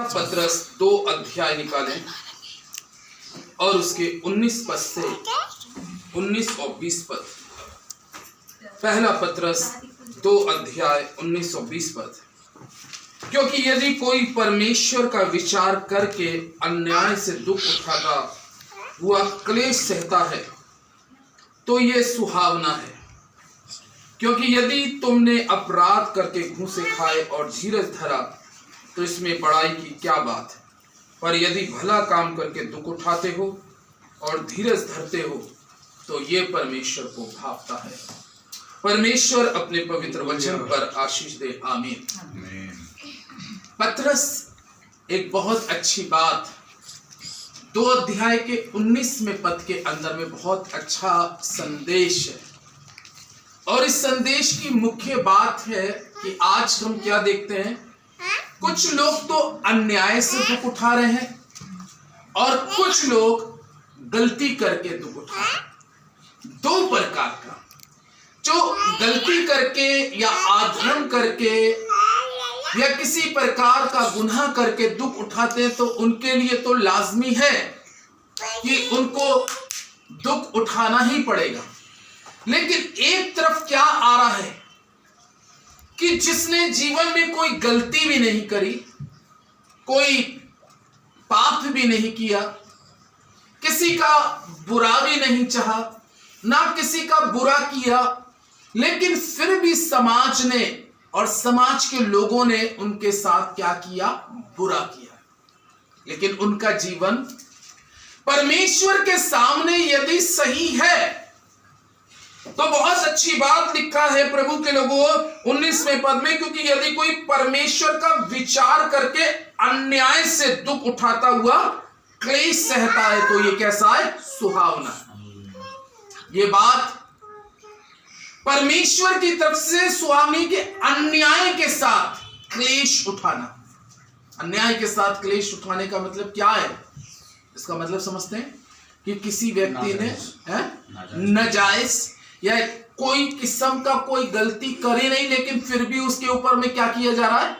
पत्रस 2 अध्याय निकालें और उसके 19 पद से 19 और 20 पद। पहला पत्रस 2 अध्याय 19 और 20 पद। क्योंकि यदि कोई परमेश्वर का विचार करके अन्याय से दुख उठाता हुआ क्लेश सहता है तो ये सुहावना है। क्योंकि यदि तुमने अपराध करके घूंसे खाए और धीरज धरा तो इसमें बड़ाई की क्या बात है। पर यदि भला काम करके दुख उठाते हो और धीरज धरते हो तो ये परमेश्वर को भावता है। परमेश्वर अपने पवित्र वचन पर आशीष दे। आमीन। पत्रस एक बहुत अच्छी बात 2 अध्याय के 19वें पद के अंदर में बहुत अच्छा संदेश है। और इस संदेश की मुख्य बात है कि आज हम क्या देखते हैं, कुछ लोग तो अन्याय से दुख उठा रहे हैं और कुछ लोग गलती करके दुख उठा रहे हैं। 2 प्रकार का, जो गलती करके या अधर्म करके या किसी प्रकार का गुनाह करके दुख उठाते हैं तो उनके लिए तो लाजमी है कि उनको दुख उठाना ही पड़ेगा। लेकिन एक तरफ क्या आ रहा है कि जिसने जीवन में कोई गलती भी नहीं करी, कोई पाप भी नहीं किया, किसी का बुरा भी नहीं चाहा, ना किसी का बुरा किया, लेकिन फिर भी समाज ने और समाज के लोगों ने उनके साथ क्या किया, बुरा किया। लेकिन उनका जीवन परमेश्वर के सामने यदि सही है तो बहुत अच्छी बात लिखा है प्रभु के लोगों 19वें पद में। क्योंकि यदि कोई परमेश्वर का विचार करके अन्याय से दुख उठाता हुआ क्लेश सहता है तो ये कैसा है, सुहावना। ये बात परमेश्वर की तरफ से सुहावनी के अन्याय के साथ क्लेश उठाना। अन्याय के साथ क्लेश उठाने का मतलब क्या है, इसका मतलब समझते हैं कि किसी व्यक्ति ने नाजायज या कोई किस्म का कोई गलती करे नहीं, लेकिन फिर भी उसके ऊपर में क्या किया जा रहा है,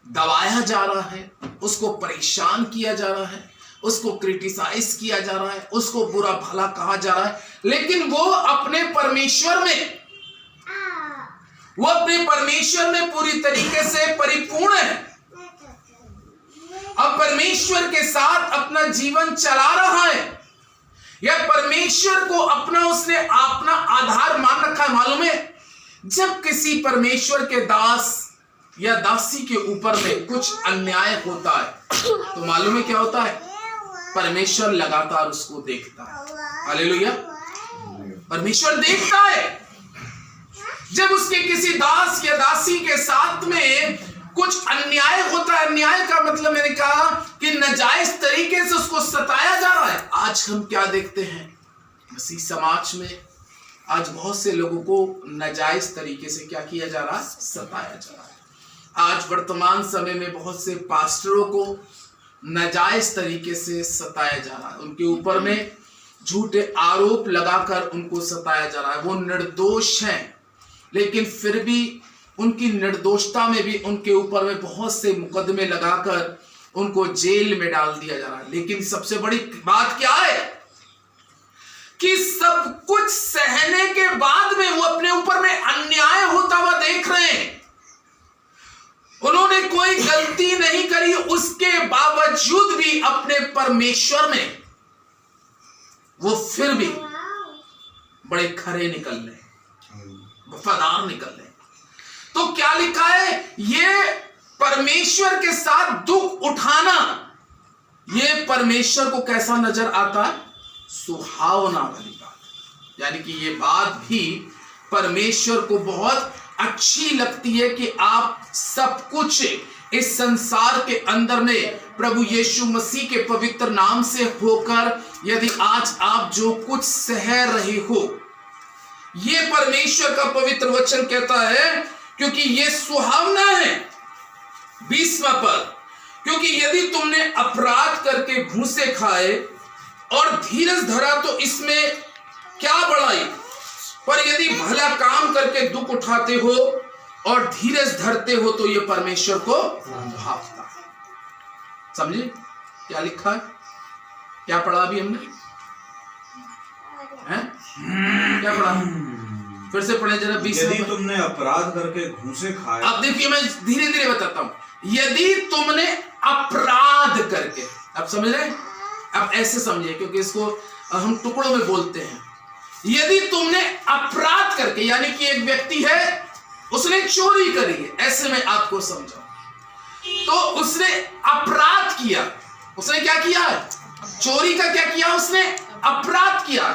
दबाया जा रहा है, उसको परेशान किया जा रहा है, उसको क्रिटिसाइज किया जा रहा है, उसको बुरा भला कहा जा रहा है। लेकिन वो अपने परमेश्वर में पूरी तरीके से परिपूर्ण है। अब परमेश्वर के साथ अपना जीवन चला रहा है या परमेश्वर को उसने अपना आधार मान रखा है। मालूम है, जब किसी परमेश्वर के दास या दासी के ऊपर में कुछ अन्याय होता है तो मालूम है क्या होता है, परमेश्वर लगातार उसको देखता है। हालेलुया। परमेश्वर देखता है जब उसके किसी दास या दासी के साथ में कुछ अन्याय होता है। अन्याय का मतलब मैंने कहा कि नाजायज तरीके से उसको सताया जा रहा है। आज हम क्या देखते हैं, मसीह समाज में आज बहुत से लोगों को नाजायज तरीके से क्या किया जा रहा है, सताया जा रहा है। आज वर्तमान समय में बहुत से पास्टरों को नाजायज तरीके से सताया जा रहा है। उनके ऊपर में झूठे आरोप लगाकर उनको सताया जा रहा है। वो निर्दोष हैं, लेकिन फिर भी उनकी निर्दोषता में भी उनके ऊपर में बहुत से मुकदमे लगाकर उनको जेल में डाल दिया जा रहा है। लेकिन सबसे बड़ी बात क्या है कि सब कुछ सहने के बाद में वो अपने ऊपर में अन्याय होता हुआ देख रहे हैं। उन्होंने कोई गलती नहीं करी, उसके बावजूद भी अपने परमेश्वर में वो फिर भी बड़े खरे निकल रहे, वफादार निकल रहे। तो क्या लिखा है, ये परमेश्वर के साथ दुख उठाना, ये परमेश्वर को कैसा नजर आता है, सुहावना वाली बात। यानी कि ये बात भी परमेश्वर को बहुत अच्छी लगती है कि आप सब कुछ इस संसार के अंदर में प्रभु यीशु मसीह के पवित्र नाम से होकर यदि आज आप जो कुछ सह रहे हो, ये परमेश्वर का पवित्र वचन कहता है क्योंकि ये सुहावना है। 20वां पद, क्योंकि यदि तुमने अपराध करके घूंसे खाए और धीरज धरा तो इसमें क्या बड़ाई, पर यदि भला काम करके दुख उठाते हो और धीरज धरते हो तो ये परमेश्वर को भावता है। समझे क्या लिखा है, क्या पढ़ा अभी हमने, हैं? क्या पढ़ा, फिर से पढ़े जरा। 20 यदि तुमने अपराध करके घूंसे खाए, अब देखिए मैं धीरे धीरे बताता हूं। यदि तुमने अपराध करके, अब समझ रहे हैं, अब ऐसे समझिए क्योंकि इसको हम टुकड़ों में बोलते हैं। यदि तुमने अपराध करके, यानी कि एक व्यक्ति है उसने चोरी करी है, ऐसे में आपको समझाऊं, तो उसने अपराध किया, उसने क्या किया, चोरी का क्या किया, उसने अपराध किया,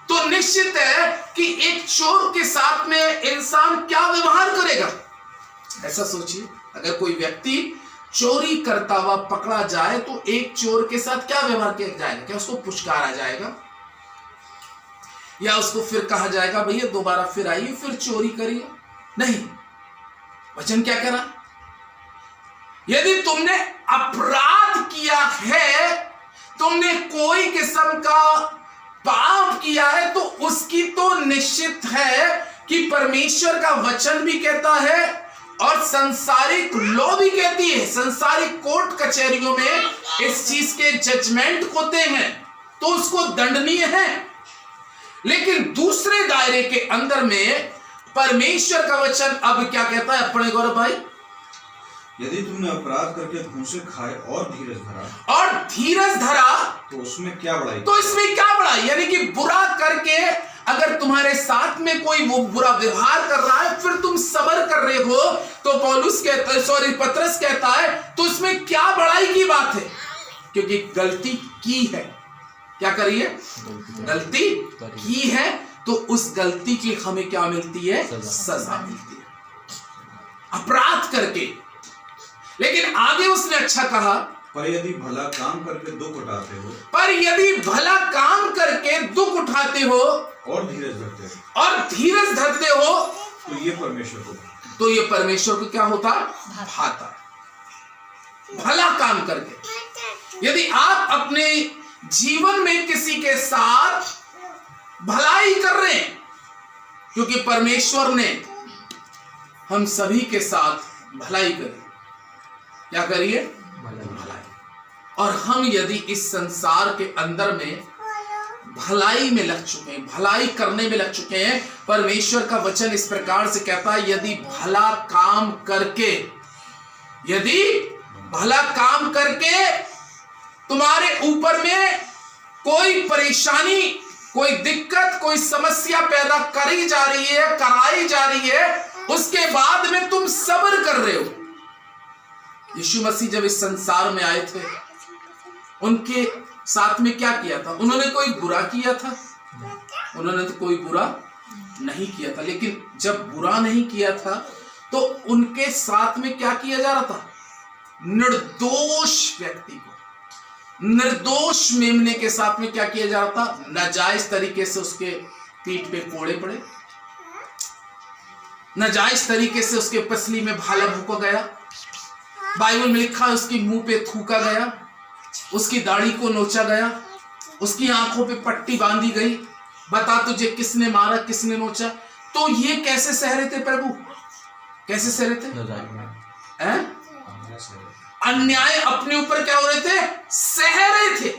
तो निश्चित है कि एक चोर के साथ में इंसान क्या व्यवहार करेगा। ऐसा सोचिए, अगर कोई व्यक्ति चोरी करता हुआ पकड़ा जाए तो एक चोर के साथ क्या व्यवहार किया जाएगा, क्या उसको पुचकारा जाएगा या उसको फिर कहा जाएगा भैया दोबारा फिर आइए फिर चोरी करिए, नहीं। वचन क्या कह रहा, यदि तुमने अपराध किया है, तुमने कोई किस्म का पाप किया है, तो उसकी तो निश्चित है कि परमेश्वर का वचन भी कहता है और संसारिक लॉ भी कहती है, संसारिक कोर्ट कचहरियों में इस चीज के जजमेंट होते हैं, तो उसको दंडनीय है। लेकिन दूसरे दायरे के अंदर में परमेश्वर का वचन अब क्या कहता है अपने गौरव भाई, यदि तुमने अपराध करके घूंसे खाए और धीरज धरा, तो उसमें क्या बड़ाई, तो इसमें क्या बड़ाई, यानी कि बुरा करके अगर तुम्हारे साथ में कोई वो बुरा व्यवहार कर रहा है फिर तुम सब्र कर रहे हो, तो पतरस कहता है तो इसमें क्या बड़ाई की बात है, क्योंकि गलती की है, क्या करिए, गलती की है, तो उस गलती की हमें क्या मिलती है, सजा मिलती है अपराध करके। लेकिन आगे उसने अच्छा कहा, पर यदि भला काम करके दुख उठाते हो, पर यदि भला काम करके दुख उठाते हो और धीरज धरते हो, तो ये परमेश्वर को क्या होता, भाता। भला काम करके, यदि आप अपने जीवन में किसी के साथ भलाई कर रहे हैं, क्योंकि परमेश्वर ने हम सभी के साथ भलाई करी, क्या करिए, भलाई। और हम यदि इस संसार के अंदर में भलाई में लग चुके हैं, भलाई करने में लग चुके हैं, परमेश्वर का वचन इस प्रकार से कहता है, यदि भला काम करके तुम्हारे ऊपर में कोई परेशानी, कोई दिक्कत, कोई समस्या पैदा कराई जा रही है, उसके बाद में तुम सब्र कर रहे हो। यीशु मसीह जब इस संसार में आए थे, उनके साथ में क्या किया था, उन्होंने कोई बुरा किया था, उन्होंने तो कोई बुरा नहीं किया था। लेकिन जब बुरा नहीं किया था तो उनके साथ में क्या किया जा रहा था, निर्दोष व्यक्ति को, निर्दोष मेमने के साथ में क्या किया जा रहा था, नाजायज तरीके से उसके पीठ पे कोड़े पड़े, नाजायज तरीके से उसके पसली में भाला भूका गया, बाइबल में लिखा है उसके मुंह पे थूका गया, उसकी दाढ़ी को नोचा गया, उसकी आंखों पे पट्टी बांधी गई, बता तुझे किसने मारा, किसने नोचा। तो ये कैसे सह रहे थे प्रभु, कैसे सह रहे थे, अन्याय अपने ऊपर क्या हो रहे थे, सह रहे थे।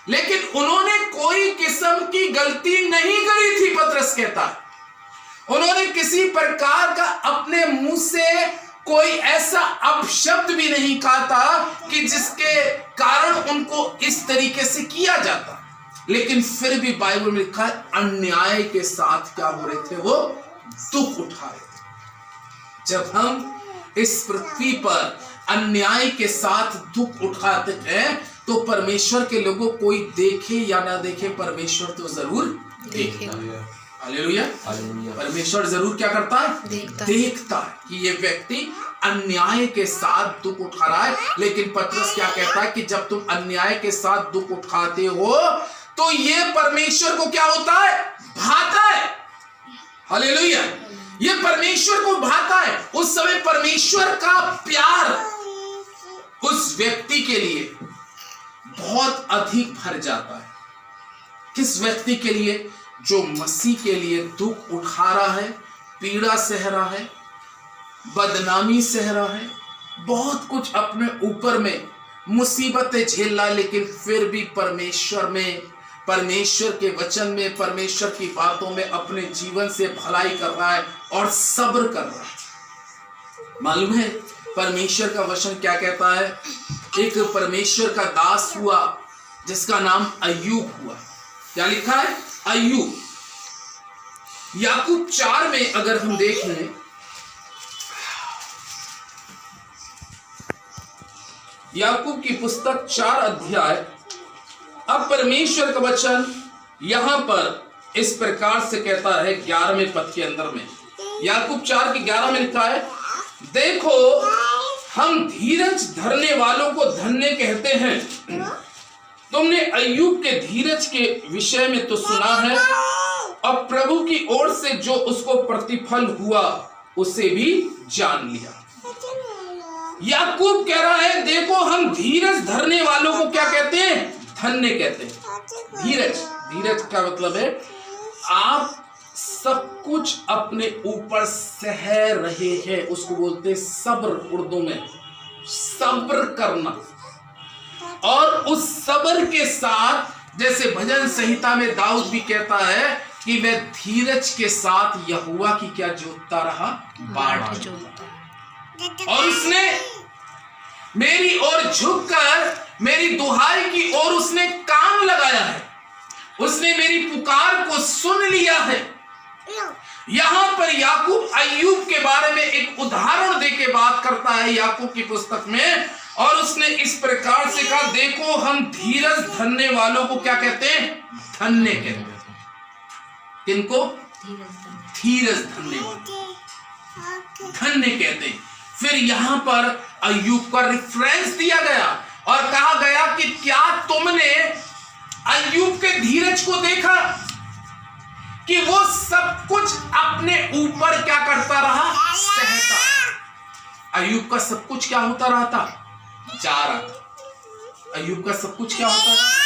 लेकिन उन्होंने कोई किस्म की गलती नहीं करी थी, पतरस कहता है, उन्होंने किसी प्रकार का अपने मुंह से कोई ऐसा अपशब्द भी नहीं कहा था कि जिसके कारण उनको इस तरीके से किया जाता। लेकिन फिर भी बाइबल में लिखा है अन्याय के साथ क्या हो रहे थे, वो दुख उठा रहे थे। जब हम इस पृथ्वी पर अन्याय के साथ दुख उठाते हैं तो परमेश्वर के लोगों, कोई देखे या ना देखे, परमेश्वर तो जरूर देखता है। हालेलुया। परमेश्वर जरूर क्या करता है, देखता है कि ये व्यक्ति अन्याय के साथ दुख उठा रहा है। लेकिन पतरस क्या कहता है कि जब तुम अन्याय के साथ दुख उठाते हो तो ये परमेश्वर को क्या होता है, भाता है। हालेलुया। ये परमेश्वर को भाता है। उस समय परमेश्वर का प्यार उस व्यक्ति के लिए बहुत अधिक भर जाता है। किस व्यक्ति के लिए, जो मसीह के लिए दुख उठा रहा है, पीड़ा सह रहा है, बदनामी सह रहा है, बहुत कुछ अपने ऊपर में मुसीबतें झेल रहा है, लेकिन फिर भी परमेश्वर में, परमेश्वर के वचन में, परमेश्वर की बातों में अपने जीवन से भलाई कर रहा है और सब्र कर रहा है। मालूम है परमेश्वर का वचन क्या कहता है? एक परमेश्वर का दास हुआ जिसका नाम अय्यूब हुआ। क्या लिखा है? अय्यूब। याकूब 4 में अगर हम देख लें, याकूब की पुस्तक 4 अध्याय, अब परमेश्वर का वचन यहां पर इस प्रकार से कहता है 11वें पद के अंदर में, याकूब 4 के 11 में लिखा है, देखो हम धीरज धरने वालों को धन्य कहते हैं। तुमने अय्यूब के धीरज के विषय में तो सुना है, अब प्रभु की ओर से जो उसको प्रतिफल हुआ उसे भी जान लिया। याकूब कह रहा है देखो हम धीरज धरने वालों को क्या कहते हैं? धन्य कहते हैं। धीरज, धीरज का मतलब है आप सब कुछ अपने ऊपर सह रहे हैं, उसको बोलते हैं सब्र। उर्दू में सब्र करना, और उस सब्र के साथ जैसे भजन संहिता में दाऊद भी कहता है कि मैं धीरज के साथ यहोवा की क्या जोतता रहा? बाट जोतता। और उसने मेरी ओर झुककर मेरी दुहाई की ओर उसने कान लगाया है, उसने मेरी पुकार को सुन लिया है। यहां पर याकूब अय्यूब के बारे में एक उदाहरण देके बात करता है याकूब की पुस्तक में, और उसने इस प्रकार से कहा देखो हम धीरज धरने वालों को क्या कहते हैं? धन्य कहते हैं। किनको? धीरज धरने वालों, धन्य कहते हैं। फिर यहां पर अय्यूब का रेफरेंस दिया गया और कहा गया कि क्या तुमने अय्यूब के धीरज को देखा कि वो सब कुछ अपने ऊपर क्या करता रहा? सहता। अय्यूब का सब कुछ क्या होता रहा था? जा रहा था। अय्यूब का सब कुछ क्या होता रहा?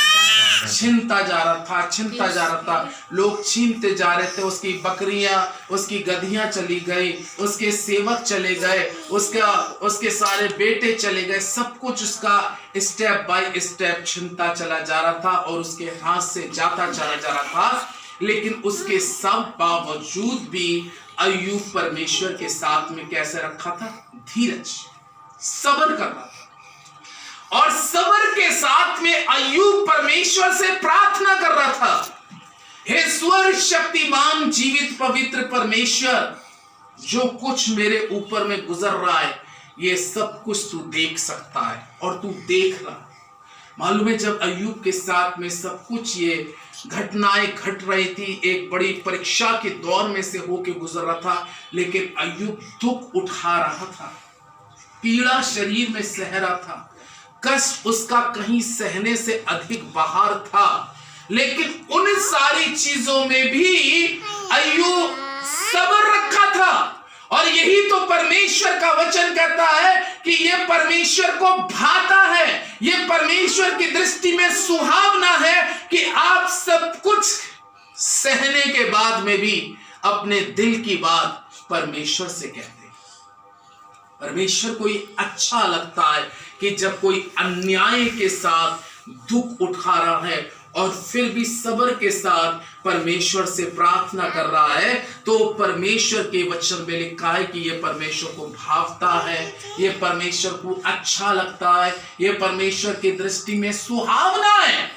छीनता जा रहा था, छीनता जा रहा था। लोग छीनते जा रहे थे। उसकी बकरियां, उसकी गधियां चली गई, उसके सेवक चले गए, उसके सारे बेटे चले गए। सब कुछ उसका स्टेप बाय स्टेप छीनता चला जा रहा था और उसके हाथ से जाता चला जा रहा था। लेकिन उसके सब बावजूद भी अय्यूब परमेश्वर के साथ में कैसे रखा था? धीरज, सब्र कर रहा था। और सब्र के साथ में अय्यूब परमेश्वर से प्रार्थना कर रहा था, हे स्वर्ग शक्तिमान जीवित पवित्र परमेश्वर, जो कुछ मेरे ऊपर में गुजर रहा है ये सब कुछ तू देख सकता है और तू देख रहा। मालूम है जब अय्यूब के साथ में सब कुछ ये घटनाएं घट रही थी, एक बड़ी परीक्षा के दौर में से होके गुजर रहा था, लेकिन अय्यूब दुख उठा रहा था, पीड़ा शरीर में सह रहा था, कष्ट उसका कहीं सहने से अधिक बाहर था। लेकिन उन सारी चीजों में भी अय्यूब सब्र रखा था। और यही तो परमेश्वर का वचन कहता है कि यह परमेश्वर को भाता है, यह परमेश्वर की दृष्टि में सुहावना है कि आप सब कुछ सहने के बाद में भी अपने दिल की बात परमेश्वर से कहते हैं। परमेश्वर को ये अच्छा लगता है कि जब कोई अन्याय के साथ दुख उठा रहा है और फिर भी सब्र के साथ परमेश्वर से प्रार्थना कर रहा है, तो परमेश्वर के वचन में लिखा है कि यह परमेश्वर को भावता है, यह परमेश्वर को अच्छा लगता है, यह परमेश्वर की दृष्टि में सुहावना है।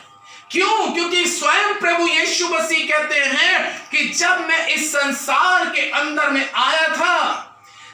क्यों? क्योंकि स्वयं प्रभु यीशु मसीह कहते हैं कि जब मैं इस संसार के अंदर में आया था,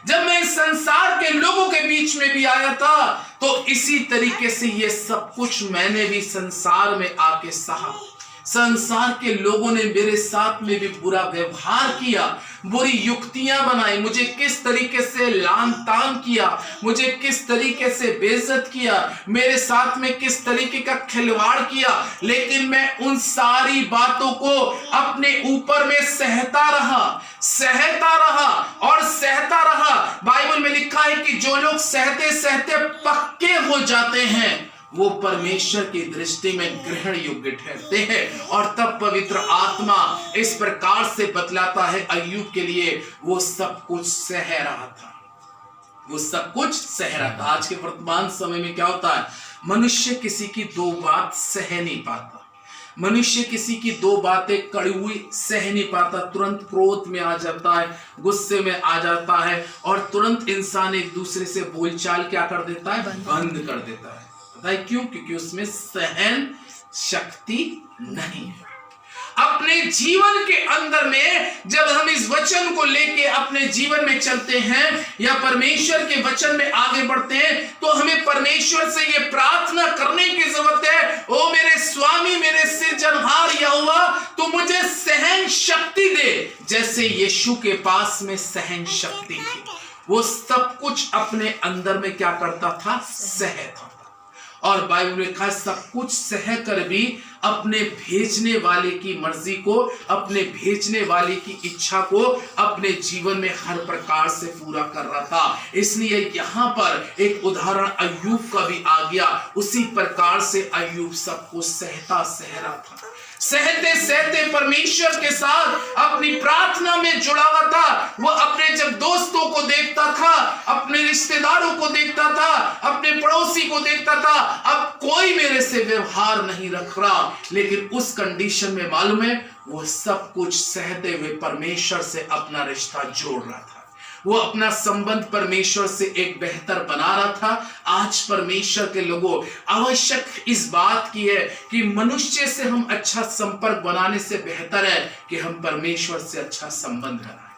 जब मैं इस संसार के लोगों के बीच में भी आया था, तो इसी तरीके से ये सब कुछ मैंने भी संसार में आके सहा। संसार के लोगों ने मेरे साथ में भी बुरा व्यवहार किया, बुरी युक्तियां बनाई, मुझे किस तरीके से लान तान किया, मुझे किस तरीके से बेइज्जत किया, मेरे साथ में किस तरीके का खिलवाड़ किया। लेकिन मैं उन सारी बातों को अपने ऊपर में सहता रहा, सहता रहा और सहता रहा। बाइबल में लिखा है कि जो लोग सहते सहते पक्के हो जाते हैं वो परमेश्वर की दृष्टि में ग्रहण योग्य ठहरते हैं। और तब पवित्र आत्मा इस प्रकार से बतलाता है अय्यूब के लिए, वो सब कुछ सह रहा था। वो सब कुछ सह रहा था। आज के वर्तमान समय में क्या होता है, मनुष्य किसी की दो बात सह नहीं पाता, मनुष्य किसी की दो बातें कड़ी हुई सह नहीं पाता, तुरंत क्रोध में आ जाता है, गुस्से में आ जाता है और तुरंत इंसान एक दूसरे से बोलचाल क्या कर देता है, बंद कर देता है। पता है क्यों? क्योंकि उसमें सहन शक्ति नहीं है। अपने जीवन के अंदर में जब हम इस वचन को लेके अपने जीवन में चलते हैं या परमेश्वर के वचन में आगे बढ़ते हैं, तो हमें परमेश्वर से ये प्रार्थना करने की जरूरत है, ओ मेरे स्वामी, मेरे सृजनहार यहोवा, तू मुझे सहन शक्ति दे। जैसे यीशु के पास में सहन शक्ति थी, वो सब कुछ अपने अंदर में क्या करता था, सहता था। और बाइबल में लिखा है, सब कुछ सह कर भी अपने भेजने वाले की मर्जी को, अपने भेजने वाले की इच्छा को अपने जीवन में हर प्रकार से पूरा कर रहा था। इसलिए यहाँ पर एक उदाहरण अय्यूब का भी आ गया। उसी प्रकार से अय्यूब सब कुछ सहता सह रहा था, सहते सहते परमेश्वर के साथ अपनी प्रार्थना में जुड़ा हुआ था। वो अपने जब दोस्तों को देखता था, अपने रिश्तेदारों को देखता था, अपने पड़ोसी को देखता था, अब कोई मेरे से व्यवहार नहीं रख रहा, लेकिन उस कंडीशन में मालूम है वो सब कुछ सहते हुए परमेश्वर से अपना रिश्ता जोड़ रहा था। वो अपना संबंध परमेश्वर से एक बेहतर बना रहा था। आज परमेश्वर के लोगों, आवश्यक इस बात की है कि मनुष्य से हम अच्छा संपर्क बनाने से बेहतर है कि हम परमेश्वर से अच्छा संबंध बनाएं।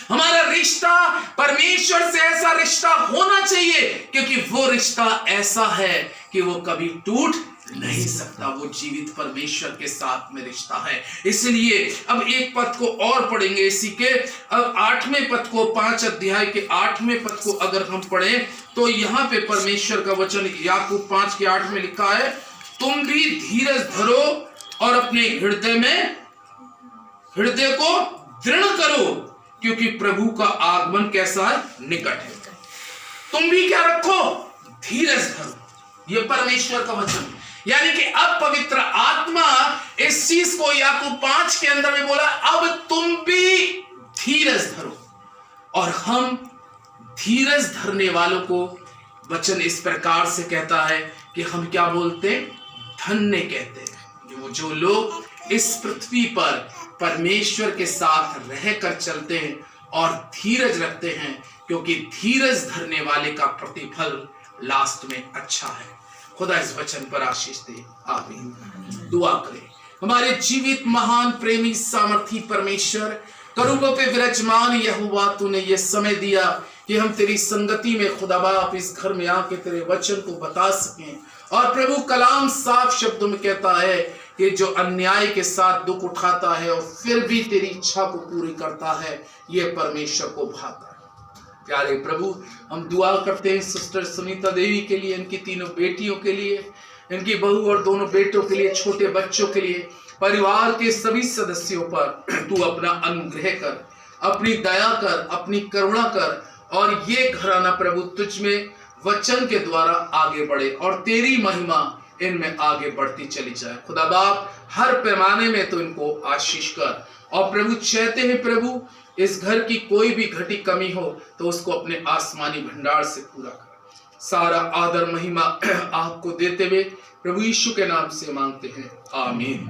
हमारा रिश्ता परमेश्वर से ऐसा रिश्ता होना चाहिए, क्योंकि वो रिश्ता ऐसा है कि वो कभी टूट नहीं सकता। वो जीवित परमेश्वर के साथ में रिश्ता है। इसलिए अब एक पद को और पढ़ेंगे इसी के, अब 8वें पद को, 5 अध्याय के 8वें पद को अगर हम पढ़ें तो यहाँ पे परमेश्वर का वचन याकूब 5:8 में लिखा है, तुम भी धीरज धरो और अपने हृदय को दृढ़ करो, क्योंकि प्रभु का आगमन कैसा है, निकट है। तुम भी क्या रखो, धीरज धरो। ये परमेश्वर का वचन, यानी कि अब पवित्र आत्मा इस चीज को याकूब 5 के अंदर में बोला, अब तुम भी धीरज धरो। और हम धीरज धरने वालों को वचन इस प्रकार से कहता है कि हम क्या बोलते हैं, धन्य कहते हैं जो लोग इस पृथ्वी पर परमेश्वर के साथ रहकर चलते हैं और धीरज रखते हैं, क्योंकि धीरज धरने वाले का प्रतिफल लास्ट में अच्छा है। खुदा इस वचन पर आशीष दे, आमीन। दुआ करें। हमारे जीवित महान प्रेमी सामर्थी परमेश्वर, करूबों पे विराजमान यहोवा, तूने ये समय दिया कि हम तेरी संगति में खुदा बाप इस घर में आके तेरे वचन को बता सकें। और प्रभु, कलाम साफ शब्दों में कहता है कि जो अन्याय के साथ दुख उठाता है और फिर भी तेरी इच्छा को पूरी करता है, ये परमेश्वर को भाता है। प्यारे प्रभु, हम दुआ करते हैं सिस्टर सुनीता देवी के लिए, इनकी 3 बेटियों के लिए, इनकी बहू और 2 बेटों के लिए, छोटे बच्चों के लिए, परिवार के सभी सदस्यों पर तू अपना अनुग्रह कर, अपनी दया कर, अपनी करुणा कर, और ये घराना प्रभु तुझ में वचन के द्वारा आगे बढ़े और तेरी महिमा इनमें आगे बढ़ती चली जाए। खुदा बाप, हर पैमाने में तो इनको आशीष कर। और प्रभु चाहते हैं प्रभु, इस घर की कोई भी घटी कमी हो तो उसको अपने आसमानी भंडार से पूरा कर। सारा आदर महिमा आपको देते हुए प्रभु यीशु के नाम से मांगते हैं, आमीन।